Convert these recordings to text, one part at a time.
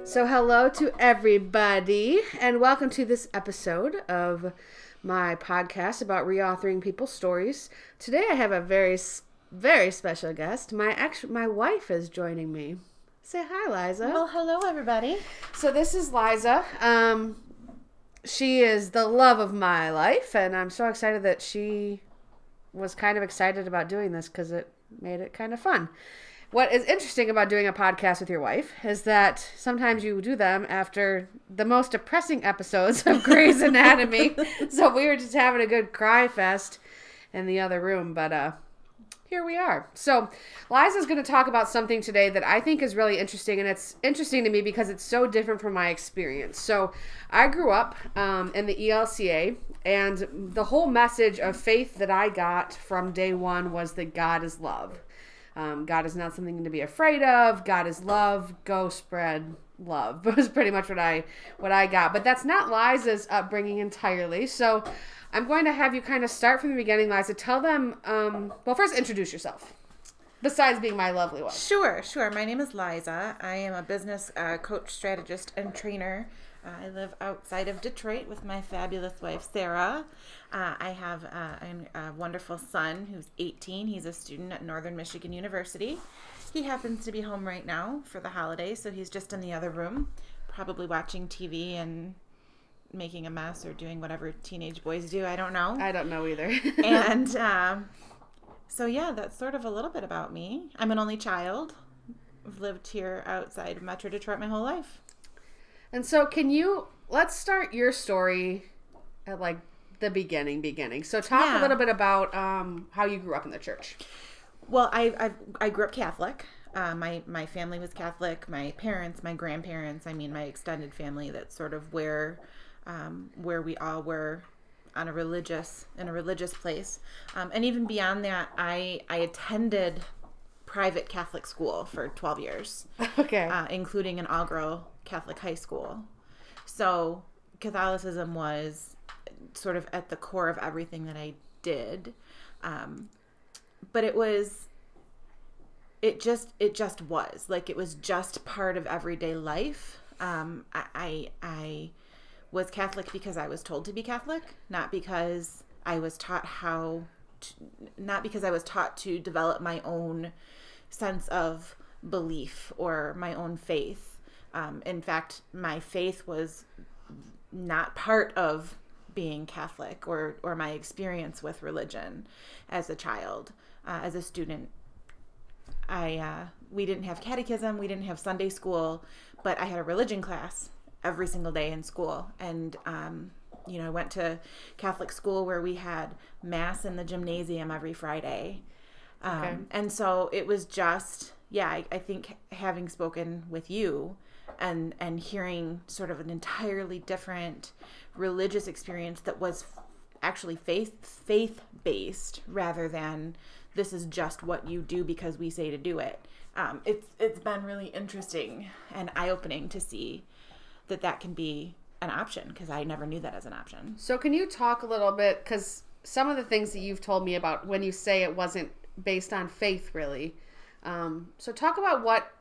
So hello to everybody, and welcome to this episode of my podcast about reauthoring people's stories. Today I have a very special guest. My wife is joining me. Say hi, Liza. Well, hello, everybody. So this is Liza. She is the love of my life, and I'm so excited that she was kind of excited about doing this because it made it kind of fun. What is interesting about doing a podcast with your wife is that sometimes you do them after the most depressing episodes of Grey's Anatomy. So we were just having a good cry fest in the other room, but here we are. So Liza's going to talk about something today that I think is really interesting, and it's interesting to me because it's so different from my experience. So I grew up in the ELCA, and the whole message of faith that I got from day one was that God is love. God is not something to be afraid of. God is love. Go spread love. That was pretty much what I got. But that's not Liza's upbringing entirely. So I'm going to have you kind of start from the beginning, Liza. Tell them, well, first introduce yourself, besides being my lovely wife. Sure. My name is Liza. I am a business coach, strategist, and trainer. I live outside of Detroit with my fabulous wife, Sarah. I have a wonderful son who's 18. He's a student at Northern Michigan University. He happens to be home right now for the holidays, so he's just in the other room, probably watching TV and making a mess or doing whatever teenage boys do. I don't know. I don't know either. And so, yeah, that's sort of a little bit about me. I'm an only child. I've lived here outside of Metro Detroit my whole life. And so let's start your story at like the beginning. So talk a little bit about how you grew up in the church. Well, I grew up Catholic. My family was Catholic. My parents, my grandparents, my extended family, that's sort of where we all were in a religious place. And even beyond that, I attended private Catholic school for 12 years. Okay. Including an all-girl Catholic high school. So Catholicism was sort of at the core of everything that I did. But it just was. Like, it was just part of everyday life. I was Catholic because I was told to be Catholic, not because I was taught to develop my own sense of belief or my own faith. In fact, my faith was not part of being Catholic or my experience with religion as a child, as a student. We didn't have catechism, we didn't have Sunday school, but I had a religion class every single day in school. And, I went to Catholic school where we had mass in the gymnasium every Friday. Okay. And so it was just, I think having spoken with you and hearing sort of an entirely different religious experience that was actually faith-based rather than this is just what you do because we say to do it. It's been really interesting and eye-opening to see that can be an option, because I never knew that as an option. So can you talk a little bit, because some of the things that you've told me about when you say it wasn't based on faith, really. So talk about what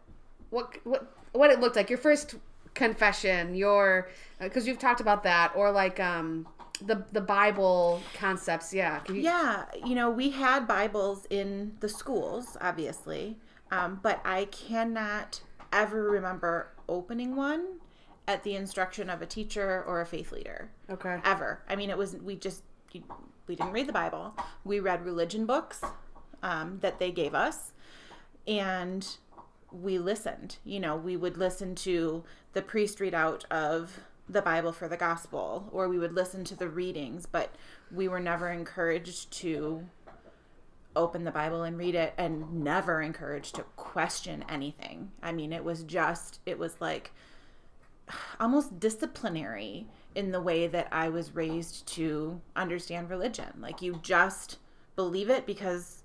it looked like, your first confession, because you've talked about that, or like the Bible concepts. Yeah. We had Bibles in the schools, obviously, but I cannot ever remember opening one at the instruction of a teacher or a faith leader. Okay. Ever. We didn't read the Bible. We read religion books that they gave us, and we listened. We would listen to the priest read out of the Bible for the gospel, or we would listen to the readings, but we were never encouraged to open the Bible and read it, and never encouraged to question anything. It was like almost disciplinary in the way that I was raised to understand religion. Like, you just believe it because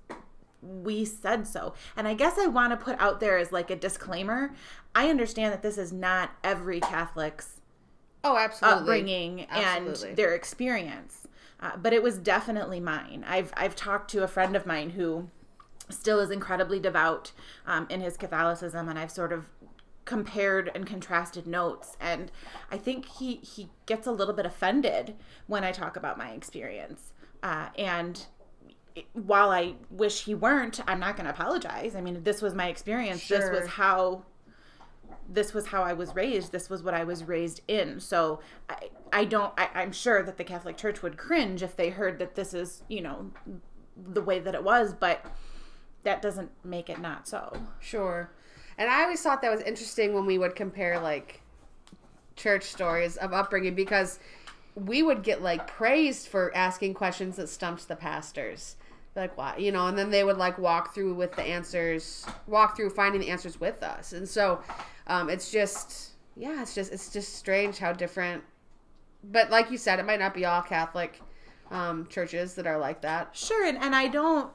we said so. And I guess I want to put out there as like a disclaimer, I understand that this is not every Catholic's upbringing and their experience, but it was definitely mine. I've talked to a friend of mine who still is incredibly devout in his Catholicism, and I've sort of compared and contrasted notes. And I think he gets a little bit offended when I talk about my experience. And while I wish he weren't, I'm not going to apologize. I mean, this was my experience. Sure. This was how I was raised. This was what I was raised in. So I'm sure that the Catholic Church would cringe if they heard that this is, the way that it was, but that doesn't make it not so. Sure. And I always thought that was interesting when we would compare, like, church stories of upbringing, because we would get, like, praised for asking questions that stumped the pastors. Like, why? And then they would, like, walk through finding the answers with us. And so it's just strange how different. But like you said, it might not be all Catholic churches that are like that. Sure. And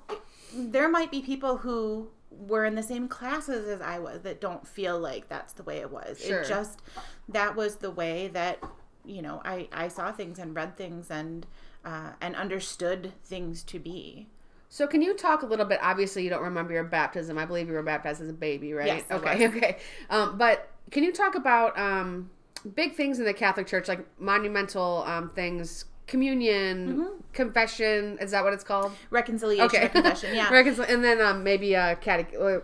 there might be people who were in the same classes as I was that don't feel like that's the way it was. Sure. That was the way that, I saw things and read things and understood things to be. So can you talk a little bit, obviously you don't remember your baptism. I believe you were baptized as a baby, right? Yes, Okay. But can you talk about big things in the Catholic Church, like monumental things, communion, confession, is that what it's called? Reconciliation, or confession, yeah. And then maybe confirmation.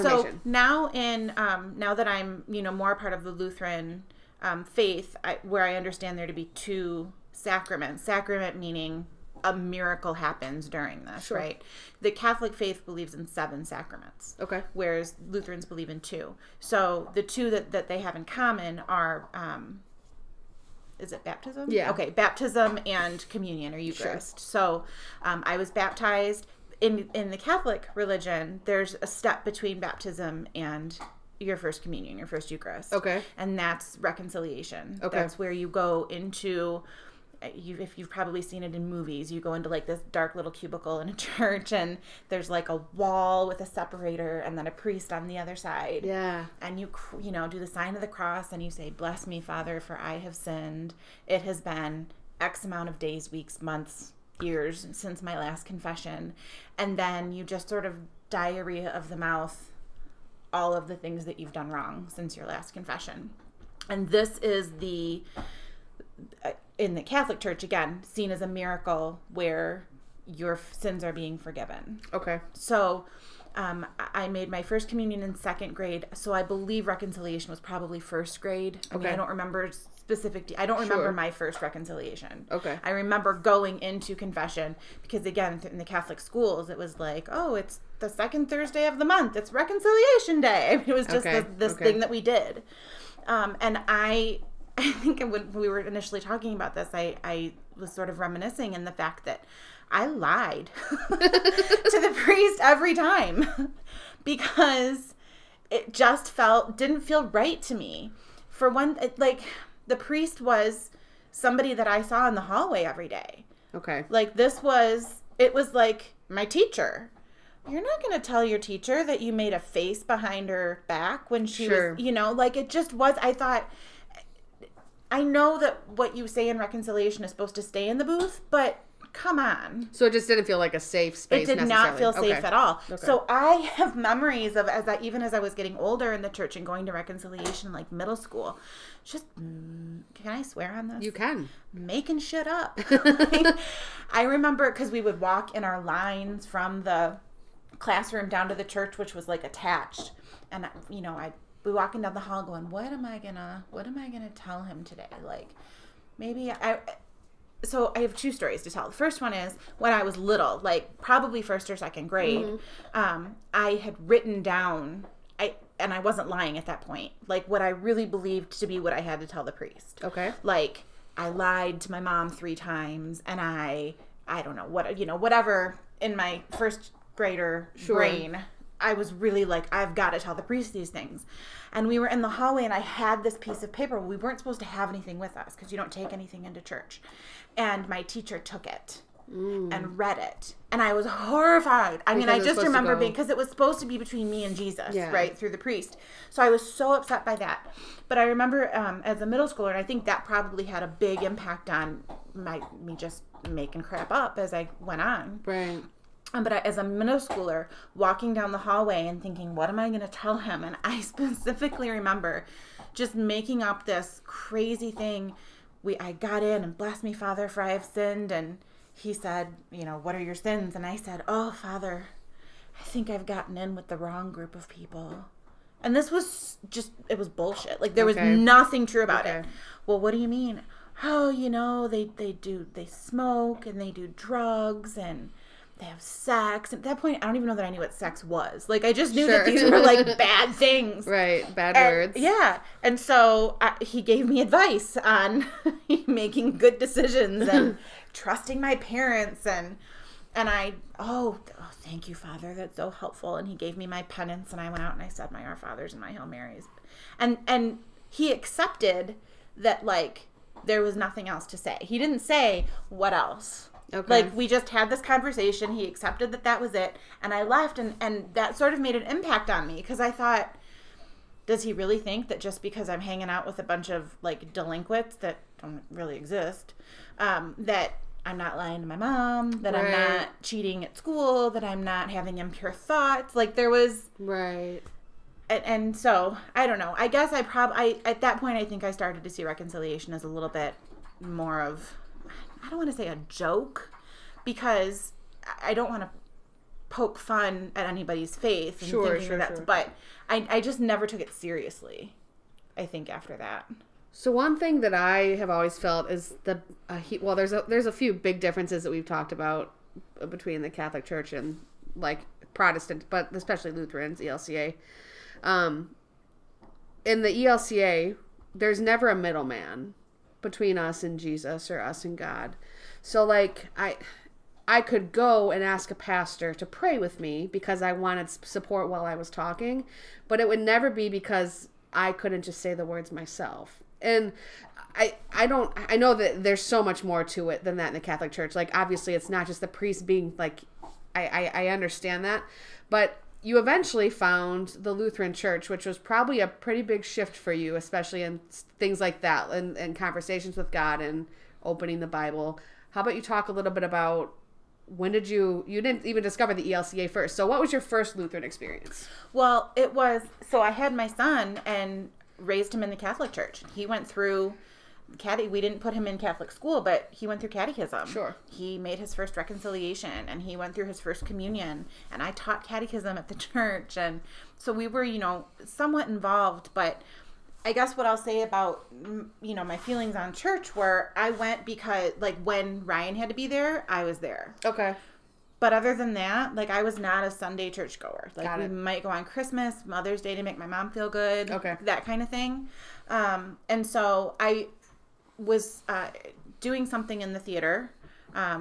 So now now that I'm, more a part of the Lutheran faith, where I understand there to be two sacraments. Sacrament meaning a miracle happens during this, sure. Right? The Catholic faith believes in 7 sacraments. Okay. Whereas Lutherans believe in 2. So the 2 that they have in common are, is it baptism? Yeah. Okay, baptism and communion or Eucharist. Sure. So I was baptized. In the Catholic religion, there's a step between baptism and your first communion, your first Eucharist. Okay. And that's reconciliation. Okay. That's where you go into... if you've probably seen it in movies, you go into like this dark little cubicle in a church and there's like a wall with a separator and then a priest on the other side. Yeah. And you do the sign of the cross and you say, "Bless me, Father, for I have sinned. It has been X amount of days, weeks, months, years since my last confession." And then you just sort of diarrhea of the mouth all of the things that you've done wrong since your last confession. And this is in the Catholic Church, again, seen as a miracle where your sins are being forgiven. Okay. So I made my first communion in 2nd grade, so I believe reconciliation was probably 1st grade. I mean, I don't remember I don't remember my first reconciliation. Okay. I remember going into confession because, again, in the Catholic schools, it was like, oh, it's the 2nd Thursday of the month. It's Reconciliation Day. I mean, it was just this thing that we did. And I think when we were initially talking about this, I was sort of reminiscing in the fact that I lied to the priest every time because it just didn't feel right to me. For one, the priest was somebody that I saw in the hallway every day. Okay. Like it was like my teacher. You're not going to tell your teacher that you made a face behind her back when she was, it just was, I thought, I know that what you say in reconciliation is supposed to stay in the booth, but come on. So it just didn't feel like a safe space. It did not feel safe at all. Okay. So I have memories of even as I was getting older in the church and going to reconciliation, like middle school, just, can I swear on this? You can. Making shit up. I remember because we would walk in our lines from the classroom down to the church, which was like attached. And, we walking down the hall going, what am I gonna tell him today? Like, so I have 2 stories to tell. The first one is when I was little, like probably 1st or 2nd grade, I had written down, and I wasn't lying at that point, like what I really believed to be what I had to tell the priest. Okay. Like I lied to my mom 3 times and I don't know what, whatever in my 1st grader brain. I was really like, I've got to tell the priest these things. And we were in the hallway and I had this piece of paper. We weren't supposed to have anything with us because you don't take anything into church. And my teacher took it and read it. And I was horrified. I mean, I just remember because it was supposed to be between me and Jesus, right, through the priest. So I was so upset by that. But I remember as a middle schooler, and I think that probably had a big impact on me just making crap up as I went on. Right. But as a middle schooler, walking down the hallway and thinking, what am I going to tell him? And I specifically remember just making up this crazy thing. I got in and bless me, Father, for I have sinned. And he said, what are your sins? And I said, oh, Father, I think I've gotten in with the wrong group of people. And this was it was bullshit. Like, there was nothing true about it. Well, what do you mean? Oh, they smoke and they do drugs and they have sex. At that point, I don't even know that I knew what sex was. Like, I just knew that these were, like, bad things. Right, bad words. Yeah. And so he gave me advice on making good decisions and trusting my parents. And I, thank you, Father. That's so helpful. And he gave me my penance, and I went out and I said my Our Fathers and my Hail Marys. And he accepted that, like, there was nothing else to say. He didn't say, what else? Okay. Like, we just had this conversation. He accepted that was it. And I left, and that sort of made an impact on me, because I thought, does he really think that just because I'm hanging out with a bunch of, like, delinquents that don't really exist, that I'm not lying to my mom, that I'm not cheating at school, that I'm not having impure thoughts? Like, there was... Right. And so, I don't know. I guess at that point, I think I started to see reconciliation as a little bit more of... I don't want to say a joke, because I don't want to poke fun at anybody's faith and thinking that's, but I just never took it seriously, I think, after that. So one thing that I have always felt is there's a few big differences that we've talked about between the Catholic Church and, like, Protestant, but especially Lutherans, ELCA. In the ELCA, there's never a middleman between us and Jesus or us and God. So, like, I could go and ask a pastor to pray with me because I wanted support while I was talking, but it would never be because I couldn't just say the words myself. And I know that there's so much more to it than that in the Catholic Church. Like, obviously it's not just the priest being, like, I understand that, but you eventually found the Lutheran Church, which was probably a pretty big shift for you, especially in things like that and conversations with God and opening the Bible. How about you talk a little bit about when did you didn't even discover the ELCA first. So what was your first Lutheran experience? Well, so I had my son and raised him in the Catholic Church. He went through we didn't put him in Catholic school, but he went through catechism. Sure. He made his first reconciliation, and he went through his first communion, and I taught catechism at the church, and so we were, somewhat involved. But I guess what I'll say about, my feelings on church were I went because, like, when Ryan had to be there, I was there. Okay. But other than that, like, I was not a Sunday churchgoer. Like, we might go on Christmas, Mother's Day to make my mom feel good. Okay. That kind of thing. And so I was doing something in the theater,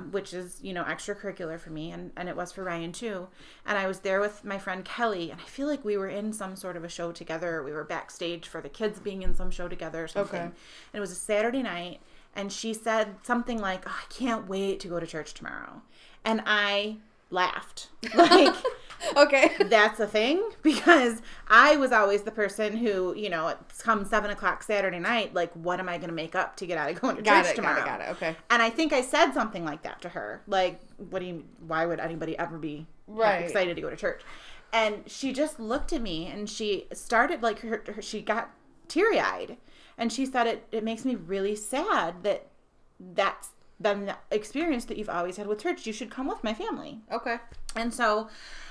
which is, extracurricular for me, and it was for Ryan too. And I was there with my friend Kelly, and I feel like we were in some sort of a show together. We were backstage for the kids being in some show together or something. Okay. And it was a Saturday night, and she said something like, I can't wait to go to church tomorrow. And I laughed. Like, okay, that's a thing, because I was always the person who, it's come 7:00 Saturday night, like, what am I going to make up to get out of going to church tomorrow? Got it. Okay. And I think I said something like that to her, like, why would anybody ever be excited to go to church? And she just looked at me, and she started, like, she got teary-eyed, and she said, it makes me really sad that's been the experience that you've always had with church. You should come with my family. Okay. And so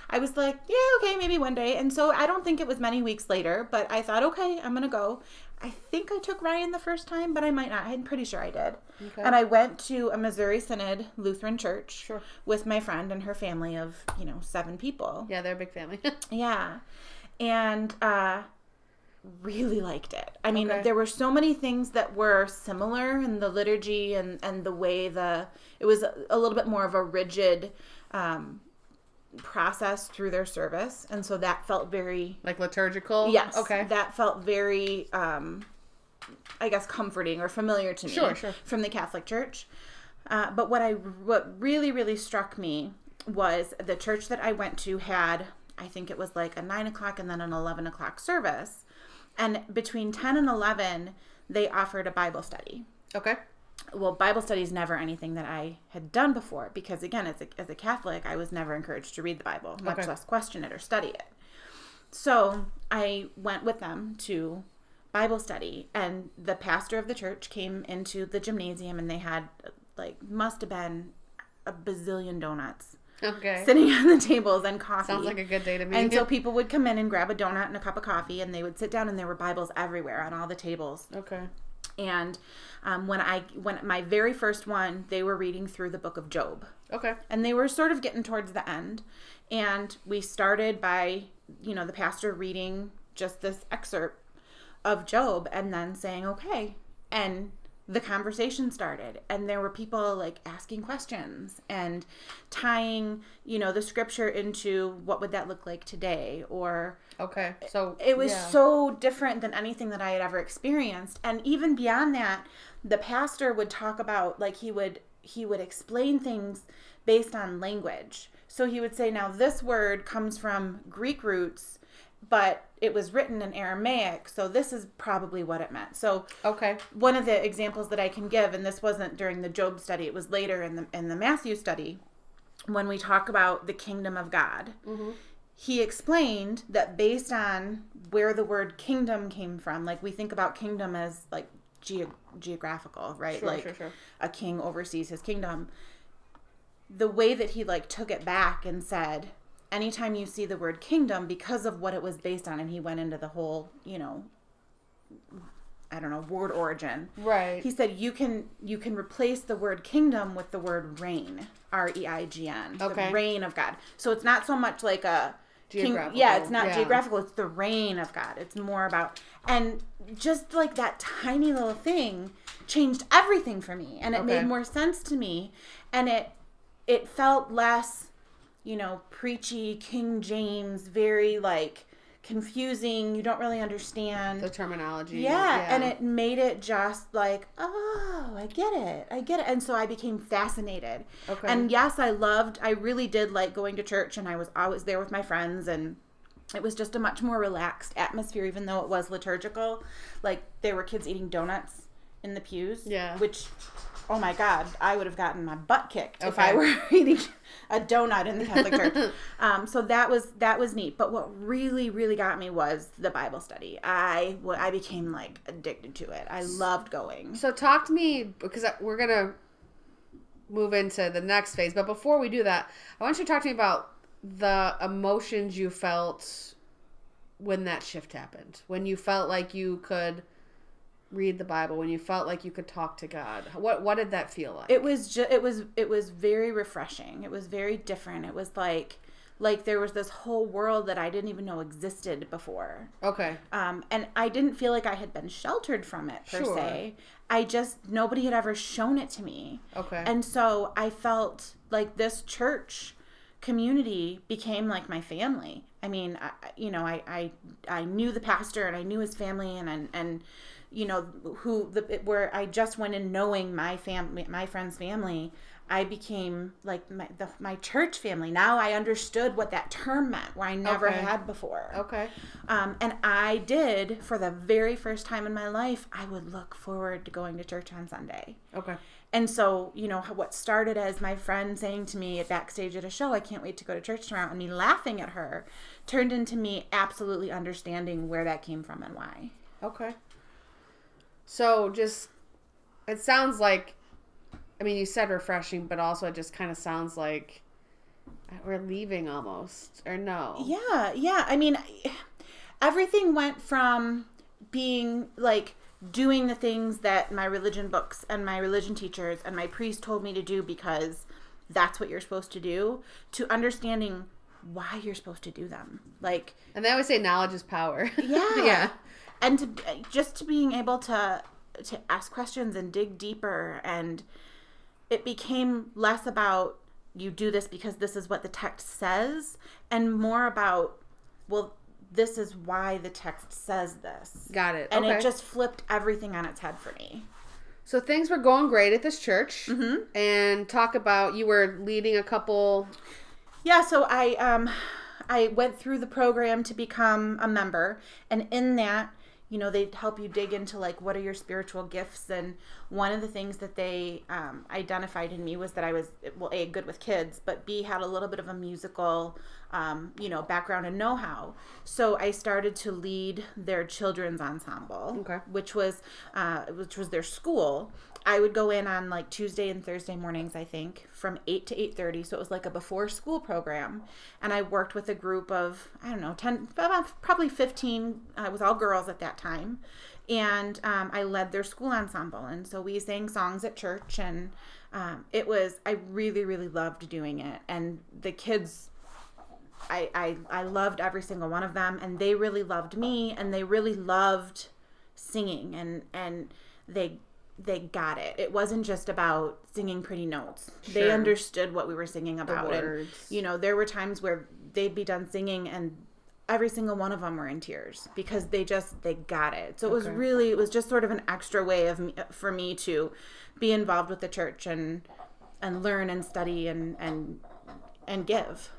I was like, yeah, okay, maybe one day. And so I don't think it was many weeks later, but I thought, okay, I'm going to go. I think I took Ryan the first time, but I might not. I'm pretty sure I did. Okay. And I went to a Missouri Synod Lutheran church with my friend and her family of, 7 people. Yeah, they're a big family. Yeah. And really liked it. I mean, there were so many things that were similar in the liturgy and the way it was a little bit more of a rigid process through their service. And so that felt very... Like liturgical? Yes. Okay. That felt very, I guess, comforting or familiar to me from the Catholic Church. But what really, really struck me was the church that I went to had, I think it was like a 9:00 and then an 11:00 service. And between 10 and 11, they offered a Bible study. Okay. well, Bible study is never anything that I had done before because, again, as a Catholic, I was never encouraged to read the Bible, much less question it or study it. So I went with them to Bible study, and the pastor of the church came into the gymnasium, and they had, must have been a bazillion donuts. Okay. Sitting on the tables and coffee. Sounds like a good day to me. And so people would come in and grab a donut and a cup of coffee, and they would sit down, and there were Bibles everywhere on all the tables. Okay. And when my very first one, they were reading through the book of Job. Okay. And they were sort of getting towards the end. And we started by, the pastor reading just this excerpt of Job and then saying, okay. And the conversation started, and there were people asking questions and tying, the scripture into what would that look like today, or okay. So it was so different than anything that I had ever experienced. And even beyond that, the pastor would talk about he would explain things based on language. So he would say, now this word comes from Greek roots, but it was written in Aramaic, so this is probably what it meant. So okay. One of the examples that I can give, and this wasn't during the Job study, it was later in the Matthew study, when we talk about the kingdom of God, he explained that based on where the word kingdom came from, we think about kingdom as geographical, right? Sure. A king oversees his kingdom. The way that he took it back and said, anytime you see the word kingdom, because of what it was based on, and he went into the whole, word origin. Right. He said you can replace the word kingdom with the word reign, REIGN, okay. the reign of God. So it's not so much like a geographical. It's not geographical. It's the reign of God. It's more about, and just that tiny little thing changed everything for me, and it made more sense to me, and it felt less, preachy, King James, very confusing. You don't really understand the terminology. Yeah. And it made it just oh, I get it. And so I became fascinated. Okay. And yes, I really did like going to church, and I was always there with my friends, and it was just a much more relaxed atmosphere, even though it was liturgical. There were kids eating donuts in the pews. Yeah. Which, oh my God, I would have gotten my butt kicked if I were eating a donut in the Catholic Church. So that was neat. But what really, really got me was the Bible study. I became addicted to it. I loved going. So talk to me, because we're going to move into the next phase. But before we do that, I want you to talk to me about the emotions you felt when that shift happened. When you felt like you could read the Bible, when you felt like you could talk to God. What did that feel like? It was very refreshing. It was very different. It was like there was this whole world that I didn't even know existed before. Okay. And I didn't feel like I had been sheltered from it per se. Nobody had ever shown it to me. Okay. And so I felt like this church community became like my family. I mean, I knew the pastor, and I knew his family, and where I just went in knowing my friend's family, I became like my church family. Now I understood what that term meant, where I never had before. Okay. And I did, for the very first time in my life, I would look forward to going to church on Sunday. Okay. And so, what started as my friend saying to me backstage at a show, I can't wait to go to church tomorrow, and me laughing at her, turned into me absolutely understanding where that came from and why. Okay. So it sounds like, you said refreshing, but also it just kind of sounds like we're leaving almost, or no? Yeah. Everything went from being doing the things that my religion books and my religion teachers and my priest told me to do because that's what you're supposed to do, to understanding why you're supposed to do them. And they always say knowledge is power. Yeah. Yeah. And to being able to ask questions and dig deeper, and it became less about you do this because this is what the text says, and more about, well, this is why the text says this. Got it. And it just flipped everything on its head for me. So things were going great at this church. Mm-hmm. And talk about, you were leading a couple. Yeah, so I went through the program to become a member, and in that they'd help you dig into like, what are your spiritual gifts? And one of the things that they identified in me was that I was, well, A, good with kids, but B, had a little bit of a musical, background and know-how. So I started to lead their children's ensemble, Okay. which was their school. I would go in on like Tuesday and Thursday mornings, I think, from 8 to 8:30. So it was like a before school program. And I worked with a group of, I don't know, 10, probably 15. I was all girls at that time. And I led their school ensemble. And so we sang songs at church. And I really, really loved doing it. And the kids, I loved every single one of them. And they really loved me. And they really loved singing. And they got it. It wasn't just about singing pretty notes. Sure. They understood what we were singing about. The words. And, there were times where they'd be done singing and every single one of them were in tears because they got it. So it was just sort of an extra way for me to be involved with the church and learn and study and give.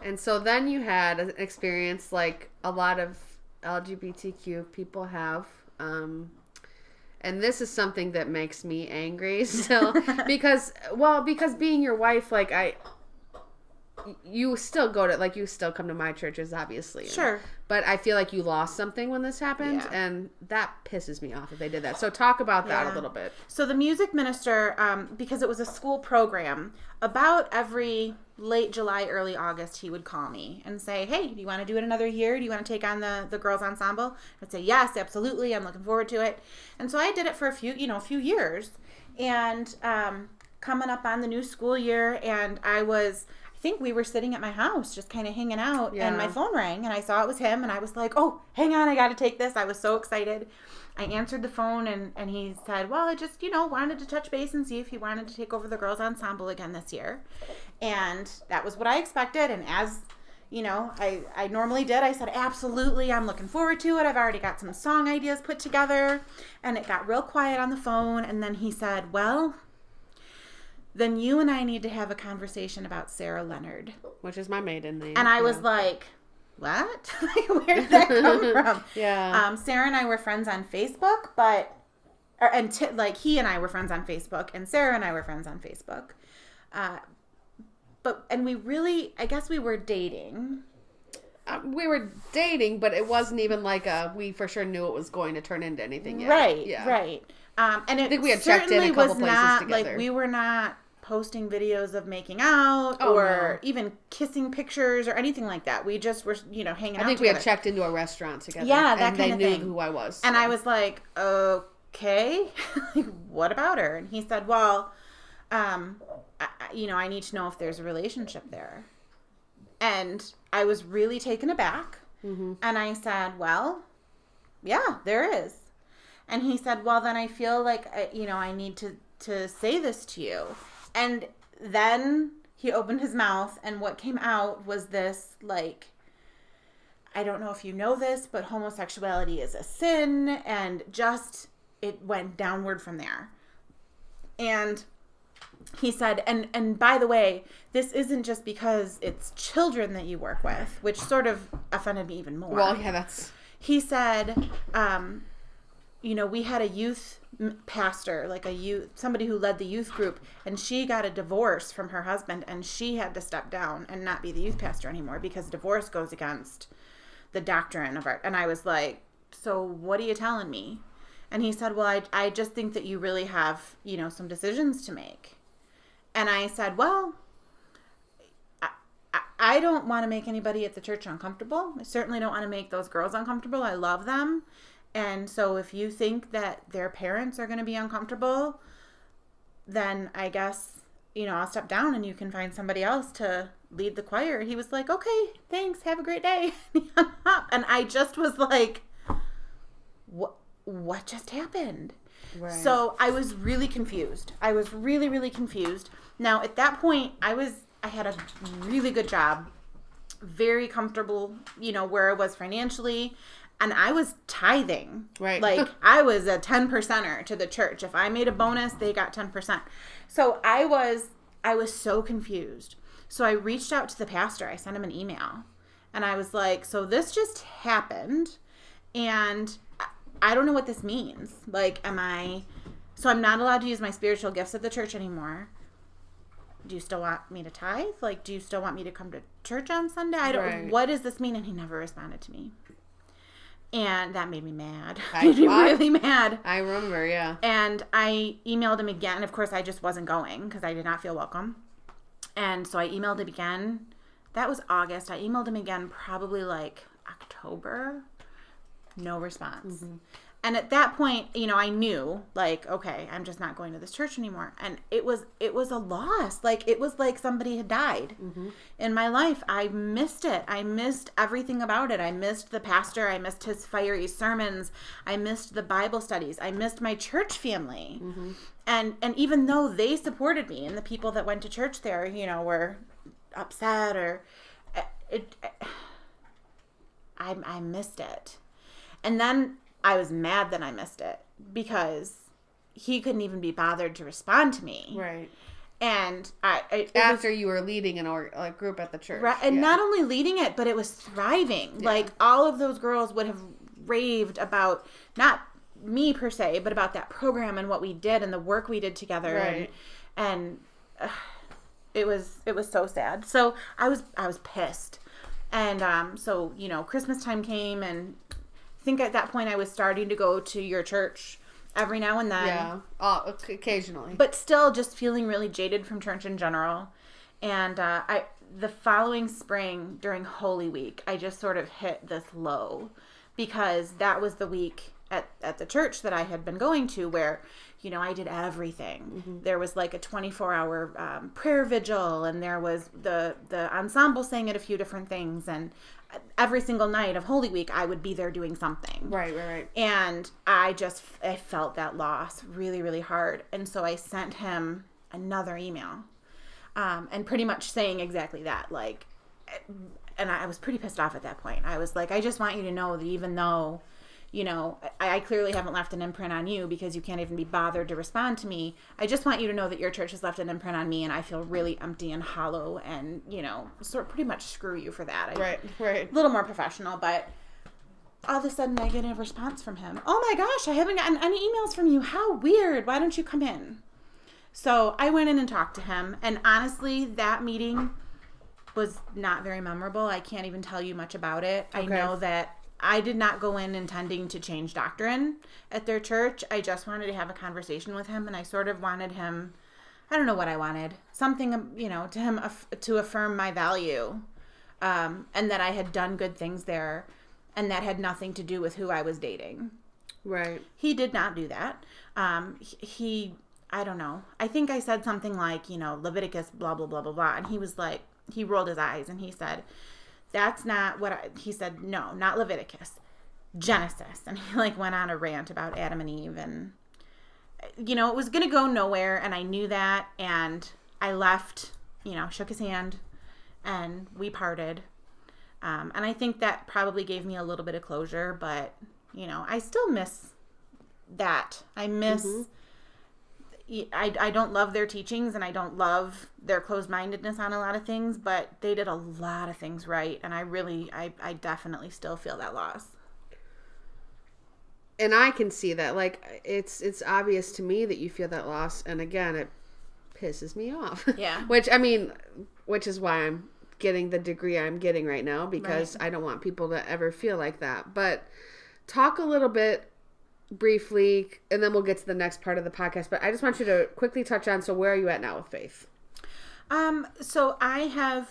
And so then you had an experience like a lot of LGBTQ people have, and this is something that makes me angry still because being your wife, like you still you still come to my churches, obviously. Sure. But I feel like you lost something when this happened, and that pisses me off if they did that. So talk about that a little bit. So the music minister, because it was a school program, about every late July, early August, he would call me and say, hey, do you want to do it another year? Do you want to take on the girls' ensemble? I'd say, yes, absolutely. I'm looking forward to it. And so I did it for a few years. And coming up on the new school year, and I think we were sitting at my house just kind of hanging out, and my phone rang, and I saw it was him, and I was like, oh, hang on, I got to take this. I was so excited. I answered the phone, and he said, well, I just, wanted to touch base and see if you wanted to take over the girls' ensemble again this year. And that was what I expected, and as, I normally did, I said, absolutely, I'm looking forward to it. I've already got some song ideas put together, and it got real quiet on the phone, and then he said, well, then you and I need to have a conversation about Sarah Leonard. Which is my maiden name. And I was like, what? Where did that come from? Yeah. Sarah and I were friends on Facebook, he and I were friends on Facebook, and Sarah and I were friends on Facebook. And we really, I guess we were dating. We were dating, but it wasn't even like we for sure knew it was going to turn into anything yet. Right, yeah. Right. And it I think we had checked in a couple places not together. like we were not posting videos of making out even kissing pictures or anything like that. We just were, hanging out together. I think we had checked into a restaurant together. Yeah, that and kind of thing. they knew who I was. And I was like, okay, what about her? And he said, well, I need to know if there's a relationship there. And I was really taken aback. Mm-hmm. And I said, well, yeah, there is. And he said, well, then I feel like, I need to say this to you. And then he opened his mouth, and what came out was this, like, I don't know if you know this, but homosexuality is a sin, and just, it went downward from there. And he said, and by the way, this isn't just because it's children that you work with, which sort of offended me even more. Well, yeah, He said, we had a youth pastor, like somebody who led the youth group, and she got a divorce from her husband, and she had to step down and not be the youth pastor anymore because divorce goes against the doctrine of art. And I was like, so what are you telling me? And he said, well, I just think that you really have, some decisions to make. And I said, well, I don't want to make anybody at the church uncomfortable. I certainly don't want to make those girls uncomfortable. I love them. And so if you think that their parents are going to be uncomfortable, then I guess, I'll step down and you can find somebody else to lead the choir. He was like, okay, thanks. Have a great day. And I just was like, what just happened? Right. So I was really confused. I was really, really confused. Now, at that point, I had a really good job, very comfortable, where I was financially. And I was tithing. Right. Like, I was a 10%er to the church. If I made a bonus, they got 10%. So I was so confused. So I reached out to the pastor. I sent him an email. And I was like, so this just happened. And I don't know what this means. Like, so I'm not allowed to use my spiritual gifts at the church anymore. Do you still want me to tithe? Like, do you still want me to come to church on Sunday? What does this mean? And he never responded to me. And that made me mad. Made me really mad. I remember, yeah. And I emailed him again. Of course, I just wasn't going because I did not feel welcome. And so I emailed him again. That was August. I emailed him again probably like October. No response. Mm-hmm. And at that point, I knew, like, okay, I'm just not going to this church anymore. And it was a loss. Like, it was like somebody had died in my life. I missed it. I missed everything about it. I missed the pastor. I missed his fiery sermons. I missed the Bible studies. I missed my church family. Mm-hmm. And even though they supported me and the people that went to church there, were upset or I missed it. And then I was mad that I missed it because he couldn't even be bothered to respond to me. Right. And after you were leading a group at the church. Right, and not only leading it, but it was thriving. Yeah. Like, all of those girls would have raved about, not me per se, but about that program and what we did and the work we did together. Right. And it was so sad. So I was pissed. And so, Christmas time came, and I think at that point I was starting to go to your church every now and then. Yeah, occasionally. But still just feeling really jaded from church in general. And the following spring during Holy Week, I just sort of hit this low because that was the week at the church that I had been going to where, I did everything. Mm-hmm. There was like a 24-hour prayer vigil, and there was the ensemble sang at a few different things, and every single night of Holy Week, I would be there doing something. Right. And I felt that loss really, really hard. And so I sent him another email, and pretty much saying exactly that. Like, and I was pretty pissed off at that point. I was like, I just want you to know that even though, I clearly haven't left an imprint on you because you can't even be bothered to respond to me. I just want you to know that your church has left an imprint on me, and I feel really empty and hollow, and, sort of pretty much screw you for that. Right. A little more professional, but all of a sudden I get a response from him. Oh my gosh, I haven't gotten any emails from you. How weird. Why don't you come in? So I went in and talked to him, and honestly, that meeting was not very memorable. I can't even tell you much about it. Okay. I know that I did not go in intending to change doctrine at their church. I just wanted to have a conversation with him, and I sort of wanted him, I don't know what I wanted, something, to him to affirm my value, and that I had done good things there, and that had nothing to do with who I was dating. Right. He did not do that. I don't know. I think I said something like, Leviticus, blah, blah, blah, blah, blah, and he was like, he rolled his eyes, and he said, that's not what he said, no, not Leviticus, Genesis. And he went on a rant about Adam and Eve, and, it was going to go nowhere. And I knew that. And I left, shook his hand, and we parted. And I think that probably gave me a little bit of closure, but, I still miss that. I miss, I don't love their teachings, and I don't love their closed-mindedness on a lot of things, but they did a lot of things right, and I definitely still feel that loss. And I can see that. Like, it's obvious to me that you feel that loss, and again, it pisses me off. Yeah. Which is why I'm getting the degree I'm getting right now, because I don't want people to ever feel like that. But talk a little bit briefly, and then we'll get to the next part of the podcast, but I just want you to quickly touch on, so where are you at now with faith? So I have,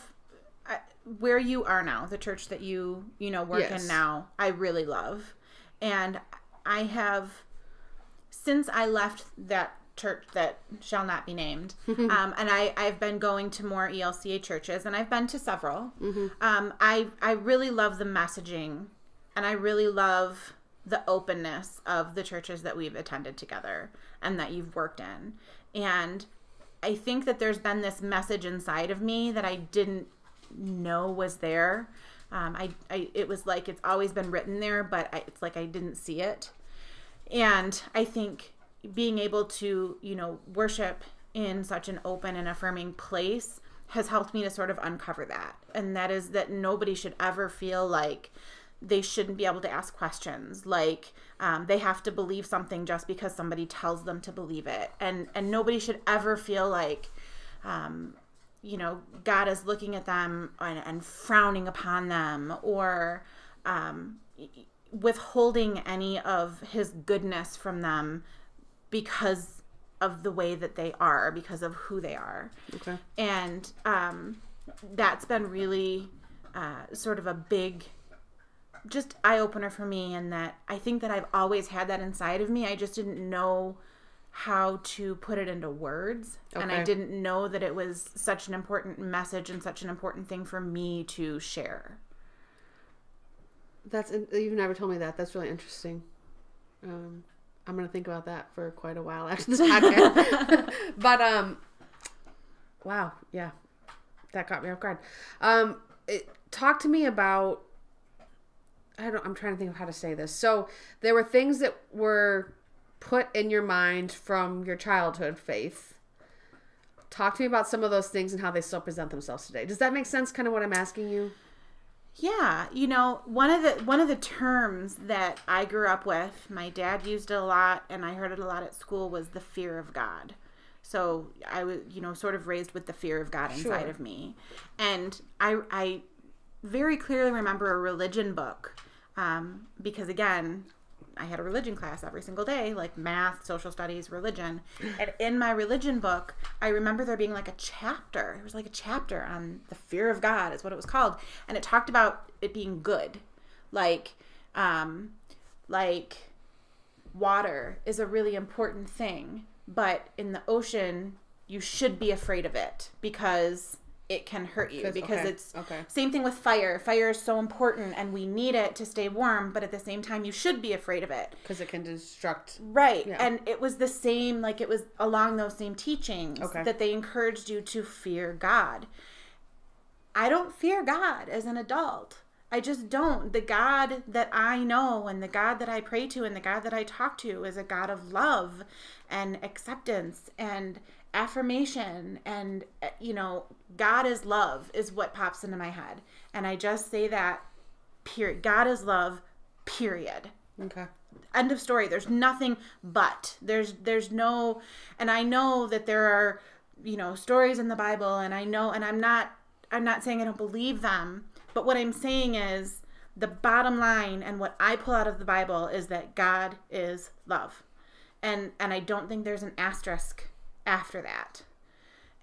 where you are now, the church that you work in now, I really love. And I have, since I left that church that shall not be named, and I've been going to more ELCA churches, and I've been to several. I really love the messaging, and I really love the openness of the churches that we've attended together and that you've worked in. And I think that there's been this message inside of me that I didn't know was there. It was like it's always been written there, but it's like I didn't see it. And I think being able to, worship in such an open and affirming place has helped me to sort of uncover that. And that is that nobody should ever feel like they shouldn't be able to ask questions. Like, they have to believe something just because somebody tells them to believe it. And nobody should ever feel like, God is looking at them and frowning upon them, or withholding any of his goodness from them because of the way that they are, because of who they are. Okay. And that's been really sort of a big just eye-opener for me, and that I think that I've always had that inside of me. I just didn't know how to put it into words. Okay. And I didn't know that it was such an important message and such an important thing for me to share. You've never told me that. That's really interesting. I'm going to think about that for quite a while after this podcast. But, wow. Yeah. That caught me off guard. Talk to me about, I'm trying to think of how to say this. So there were things that were put in your mind from your childhood faith. Talk to me about some of those things and how they still present themselves today. Does that make sense, kind of what I'm asking you? Yeah, one of the terms that I grew up with, my dad used it a lot, and I heard it a lot at school, was the fear of God. So I was, sort of raised with the fear of God inside of me. And I very clearly remember a religion book, because again, I had a religion class every single day, like math, social studies, religion. And in my religion book, I remember there being like a chapter. It was like a chapter on the fear of God is what it was called. And it talked about it being good. Like water is a really important thing. But in the ocean, you should be afraid of it because it can hurt you, because it's same thing with fire. Fire is so important and we need it to stay warm, but at the same time you should be afraid of it because it can destruct. Right. Yeah. And it was the same, like it was along those same teachings that they encouraged you to fear God. I don't fear God as an adult. I just don't. The God that I know and the God that I pray to and the God that I talk to is a God of love and acceptance and affirmation, and God is love is what pops into my head, and I just say that, period. God is love, period. Okay. End of story. There's nothing but. There's no, and I know that there are stories in the Bible, and I know, and I'm not saying I don't believe them, but what I'm saying is the bottom line and what I pull out of the Bible is that God is love, and I don't think there's an asterisk after that.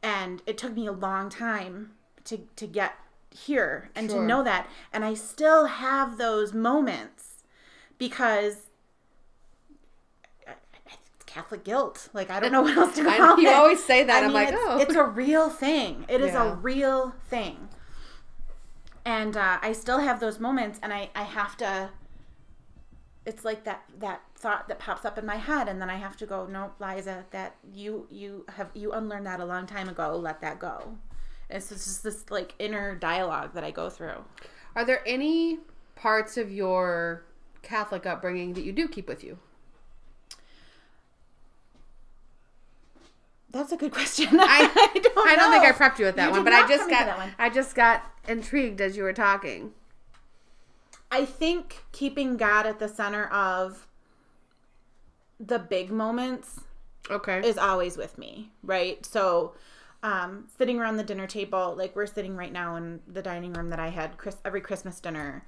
And it took me a long time to get here and to know that. And I still have those moments because it's Catholic guilt. Like, I don't know what else to call it. You always say that. I'm like, it's a real thing. It is a real thing. And I still have those moments, and I have to, it's like that thought that pops up in my head, and then I have to go, no, Liza, that you unlearned that a long time ago. Let that go. It's just this like inner dialogue that I go through. Are there any parts of your Catholic upbringing that you do keep with you? That's a good question. I don't think I prepped you with that one, but I just got intrigued as you were talking. I think keeping God at the center of the big moments is always with me, right? So sitting around the dinner table, like we're sitting right now in the dining room that I had every Christmas dinner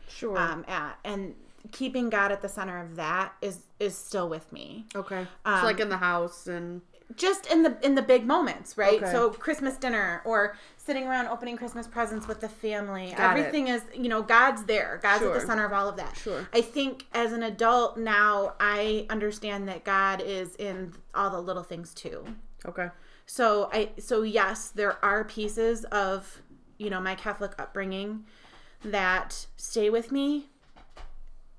at, and keeping God at the center of that is still with me. Okay. So like in the house and just in the big moments, right? Okay. So Christmas dinner or sitting around opening Christmas presents with the family. Everything is, God's there. God's at the center of all of that. Sure. I think as an adult now, I understand that God is in all the little things too. Okay. So yes, there are pieces of, my Catholic upbringing that stay with me,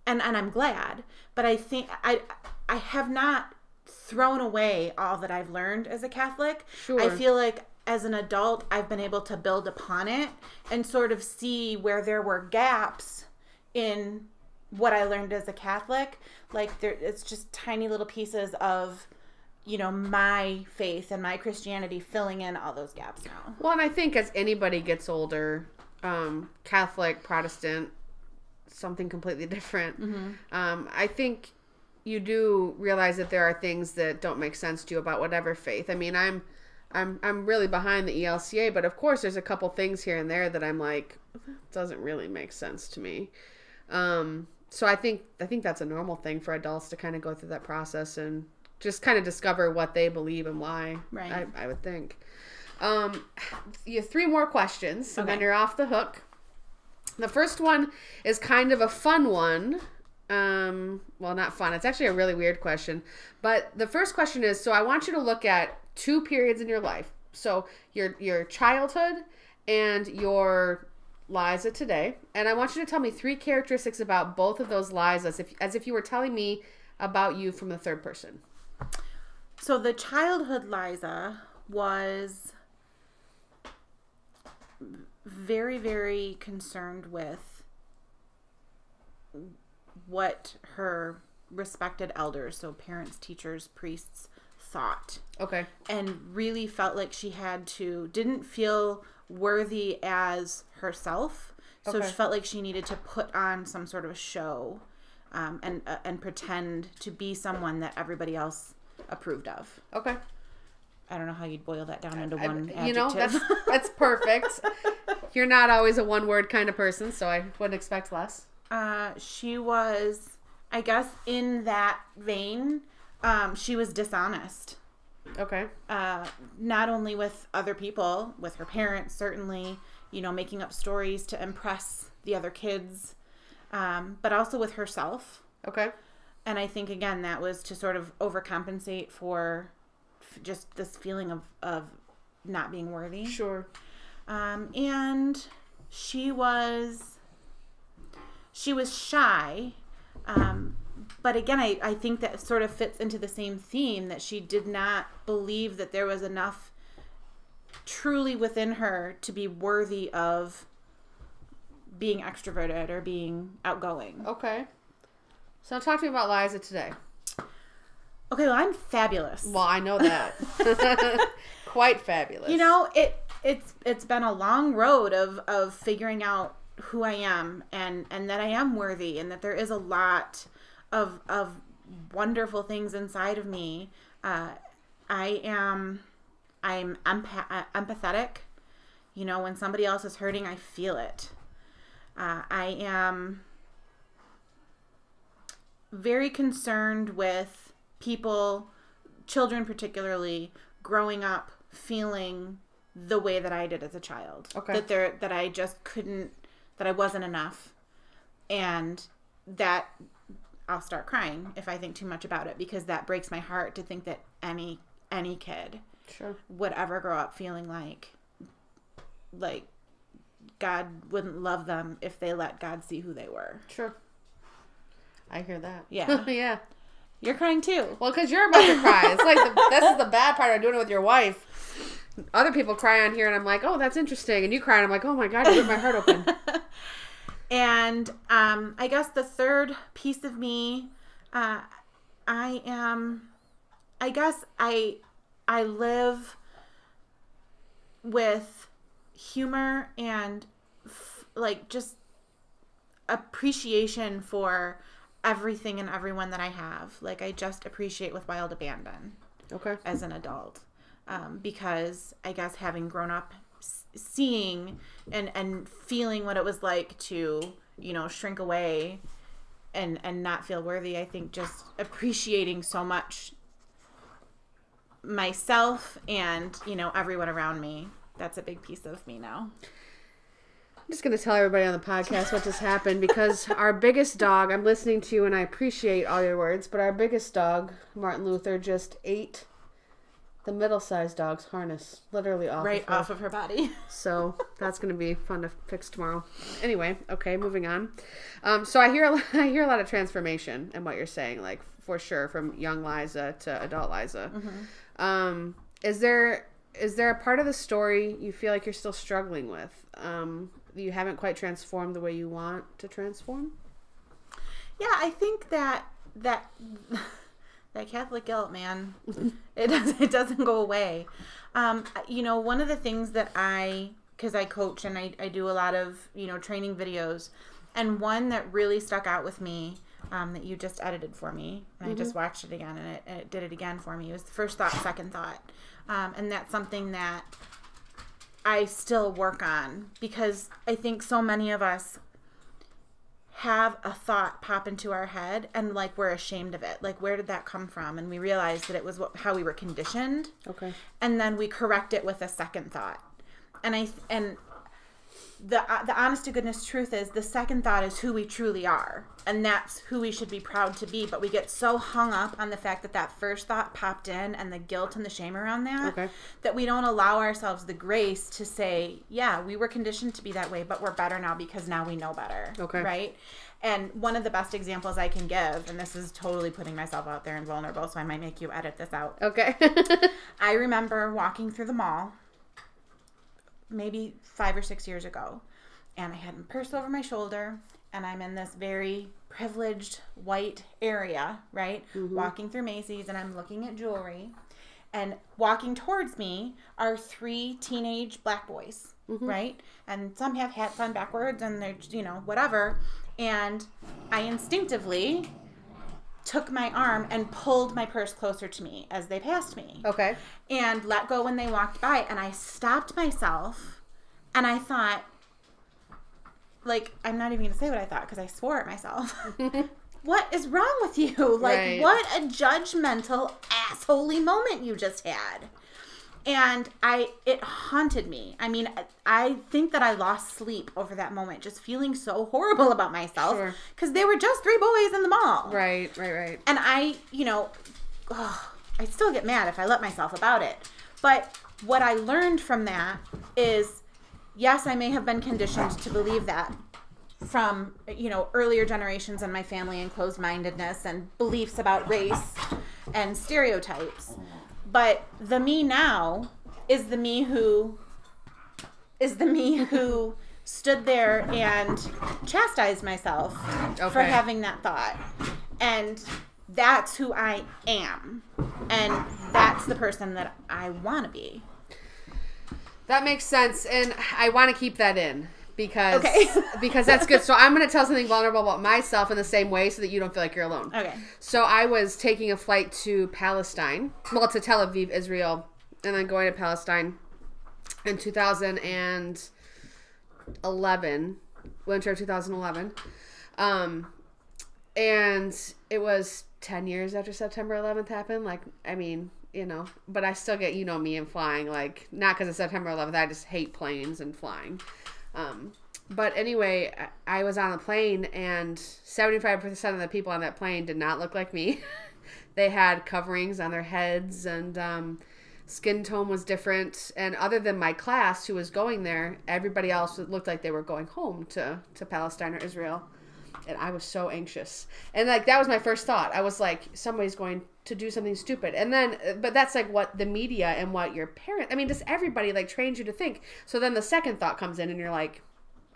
and I'm glad. But I think I have not thrown away all that I've learned as a Catholic. Sure. I feel like as an adult, I've been able to build upon it and sort of see where there were gaps in what I learned as a Catholic. Like it's just tiny little pieces of, my faith and my Christianity filling in all those gaps now. Well, and I think as anybody gets older, Catholic, Protestant, something completely different. I think you do realize that there are things that don't make sense to you about whatever faith. I mean, I'm really behind the ELCA, but of course there's a couple things here and there that I'm like, doesn't really make sense to me. So I think that's a normal thing for adults to kind of go through that process and just kind of discover what they believe and why. Right. I would think. You have 3 more questions, and then you're off the hook. The first one is kind of a fun one. Well, not fun. It's actually a really weird question. But the first question is, so I want you to look at 2 periods in your life. So your childhood and your Liza today. And I want you to tell me 3 characteristics about both of those Lizas, as if you were telling me about you from the third person. So the childhood Liza was very, very concerned with what her respected elders, so parents, teachers, priests, thought. Okay. And really felt like she didn't feel worthy as herself. So Okay. she felt like she needed to put on some sort of a show and pretend to be someone that everybody else approved of. Okay. I don't know how you'd boil that down into one adjective. You know, that's perfect. You're not always a one-word kind of person, so I wouldn't expect less. She was, I guess, in that vein, she was dishonest. Okay. Not only with other people, with her parents, certainly, making up stories to impress the other kids, but also with herself. Okay. And I think, again, that was to sort of overcompensate for just this feeling of not being worthy. Sure. And she was shy. But again, I think that sort of fits into the same theme, that she did not believe that there was enough truly within her to be worthy of being extroverted or being outgoing. Okay. So talk to me about Liza today. Okay, well, I'm fabulous. Well, I know that. Quite fabulous. It's been a long road of figuring out who I am and that I am worthy and that there is a lot of wonderful things inside of me. I'm empathetic. When somebody else is hurting, I feel it. I am very concerned with people, children particularly, growing up feeling the way that I did as a child. Okay. That I just couldn't, that I wasn't enough. And that I'll start crying if I think too much about it, because that breaks my heart to think that any kid Sure. would ever grow up feeling like God wouldn't love them if they let God see who they were. Sure. I hear that. Yeah. Yeah. You're crying too. Well, because you're about to cry. It's like, this is the bad part of doing it with your wife. Other people cry on here, and I'm like, oh, that's interesting. And you cry, and I'm like, oh my God, you ripped my heart open. And I guess the third piece of me, I live with humor and just appreciation for everything and everyone that I have. I just appreciate with wild abandon. Okay. As an adult. Because I guess having grown up seeing and feeling what it was like to, shrink away and not feel worthy, I think just appreciating so much myself and, everyone around me. That's a big piece of me now. I'm just going to tell everybody on the podcast what just happened, because our biggest dog, I'm listening to you and I appreciate all your words, but our biggest dog, Martin Luther, just ate the middle-sized dog's harness, literally off of her body. So that's going to be fun to fix tomorrow. Anyway, okay, moving on. So I hear a lot of transformation in what you're saying, for sure, from young Liza to adult Liza. Mm-hmm. Is there a part of the story you feel like you're still struggling with? You haven't quite transformed the way you want to transform? Yeah, I think that Catholic guilt, man, it doesn't go away. One of the things that because I coach and I do a lot of, training videos, And one that really stuck out with me, that you just edited for me, and I just watched it again, and it did it again for me. It was the first thought, second thought. And that's something that I still work on, because I think so many of us have a thought pop into our head and like we're ashamed of it. Like, where did that come from? And we realize that it was how we were conditioned. Okay. And then we correct it with a second thought. And the honest to goodness truth is, the second thought is who we truly are, and that's who we should be proud to be. But we get so hung up on the fact that that first thought popped in, and the guilt and the shame around that, that we don't allow ourselves the grace to say, yeah, we were conditioned to be that way, but we're better now because now we know better. Okay. Right? And one of the best examples I can give, and this is totally putting myself out there and vulnerable, so I might make you edit this out. Okay. I remember walking through the mall maybe 5 or 6 years ago, and I had my purse over my shoulder, and I'm in this very privileged white area, right? Walking through Macy's, and I'm looking at jewelry, and walking towards me are 3 teenage black boys, right? And some have hats on backwards, and they're, whatever. And I instinctively took my arm and pulled my purse closer to me as they passed me. Okay. And let go when they walked by. And I stopped myself, and I thought, like, I'm not even going to say what I thought because I swore at myself. What is wrong with you? Like, what a judgmental, assholey moment you just had. And it haunted me. I mean, I think that I lost sleep over that moment, just feeling so horrible about myself because they were just 3 boys in the mall. Right. And I still get mad if I let myself about it. But what I learned from that is, yes, I may have been conditioned to believe that from, earlier generations in my family, and closed-mindedness and beliefs about race and stereotypes. But the me now is the me who stood there and chastised myself for having that thought. And that's who I am. And that's the person that I want to be. That makes sense. And I want to keep that in because that's good. So I'm going to tell something vulnerable about myself in the same way so that you don't feel like you're alone. Okay. So I was taking a flight to Palestine, to Tel Aviv, Israel, and then going to Palestine in 2011, winter of 2011. And it was 10 years after September 11th happened. But I still get, me and flying, not because of September 11th. I just hate planes and flying. But anyway, I was on a plane, and 75% of the people on that plane did not look like me. They had coverings on their heads, and skin tone was different. And other than my class who was going there, everybody else looked like they were going home to Palestine or Israel. And I was so anxious. And that was my first thought. I was like, somebody's going to do something stupid. And then, but that's what the media and what your parents, just everybody trains you to think. So then the second thought comes in, and you're like,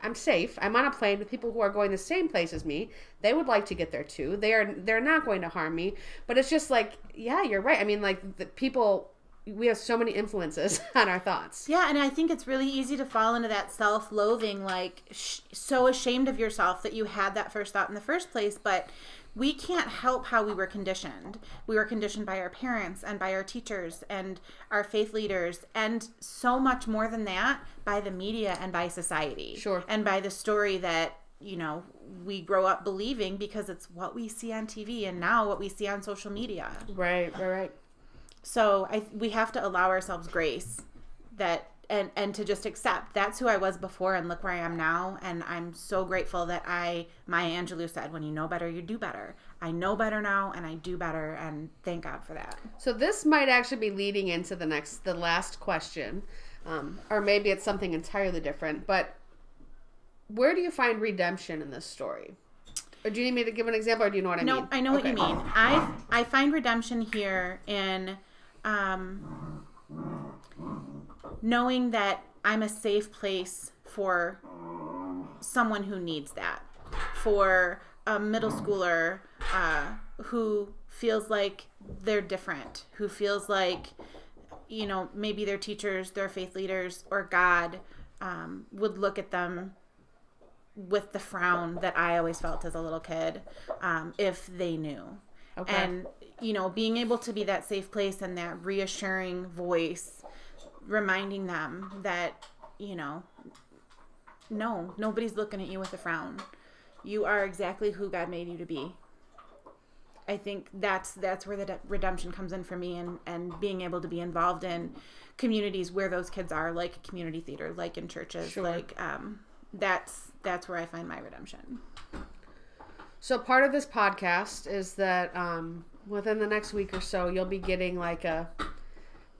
I'm safe. I'm on a plane with people who are going the same place as me. They would like to get there too. They're not going to harm me. But it's just yeah, you're right. The people, we have so many influences on our thoughts. Yeah, and I think it's really easy to fall into that self-loathing, so ashamed of yourself that you had that first thought in the first place. But we can't help how we were conditioned. We were conditioned by our parents and by our teachers and our faith leaders, and so much more than that, by the media and by society. Sure. And by the story that, we grow up believing because it's what we see on TV and now what we see on social media. Right. So we have to allow ourselves grace that and to just accept that's who I was before, and look where I am now. And I'm so grateful that Maya Angelou said, when you know better, you do better. I know better now, and I do better, and thank God for that. So this might actually be leading into the last question, or maybe it's something entirely different. But where do you find redemption in this story? Or do you need me to give an example, or do you know what I mean? No, I know what you mean. I find redemption here in knowing that I'm a safe place for someone who needs that. For a middle schooler who feels like they're different, who feels like, maybe their teachers, their faith leaders, or God would look at them with the frown that I always felt as a little kid, if they knew. Okay. And, being able to be that safe place and that reassuring voice, reminding them that, no, nobody's looking at you with a frown. You are exactly who God made you to be. I think that's where the redemption comes in for me, and being able to be involved in communities where those kids are, like community theater, like in churches, sure. Like that's where I find my redemption. So part of this podcast is that within the next week or so, you'll be getting like a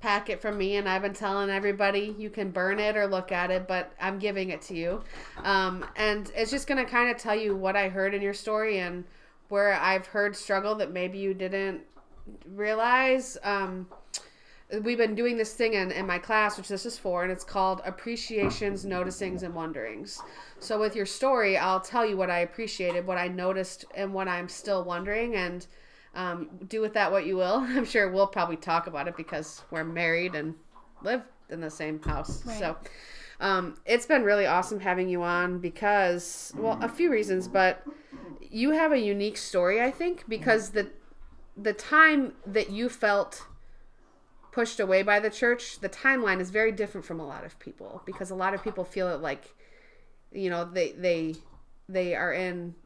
packet from me, and I've been telling everybody you can burn it or look at it, but I'm giving it to you. And it's just going to kind of tell you what I heard in your story and where I've heard struggle that maybe you didn't realize. We've been doing this thing in my class, which this is for, and it's called Appreciations, Noticings, and Wonderings. So with your story, I'll tell you what I appreciated, what I noticed, and what I'm still wondering, and do with that what you will. I'm sure we'll probably talk about it because we're married and live in the same house. Right. So it's been really awesome having you on because, well, a few reasons, but you have a unique story, I think, because the time that you felt pushed away by the church, the timeline is very different from a lot of people, because a lot of people feel it like, they are in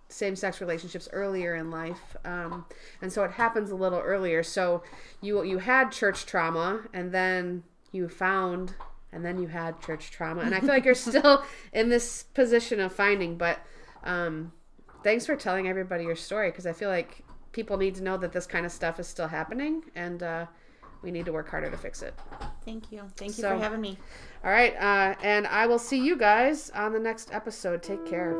same-sex relationships earlier in life, and so it happens a little earlier. So you had church trauma, and then you found, and then you had church trauma, and I feel like you're still in this position of finding, but thanks for telling everybody your story, because I feel like people need to know that this kind of stuff is still happening, and we need to work harder to fix it. Thank you for having me. All right, and I will see you guys on the next episode. Take care.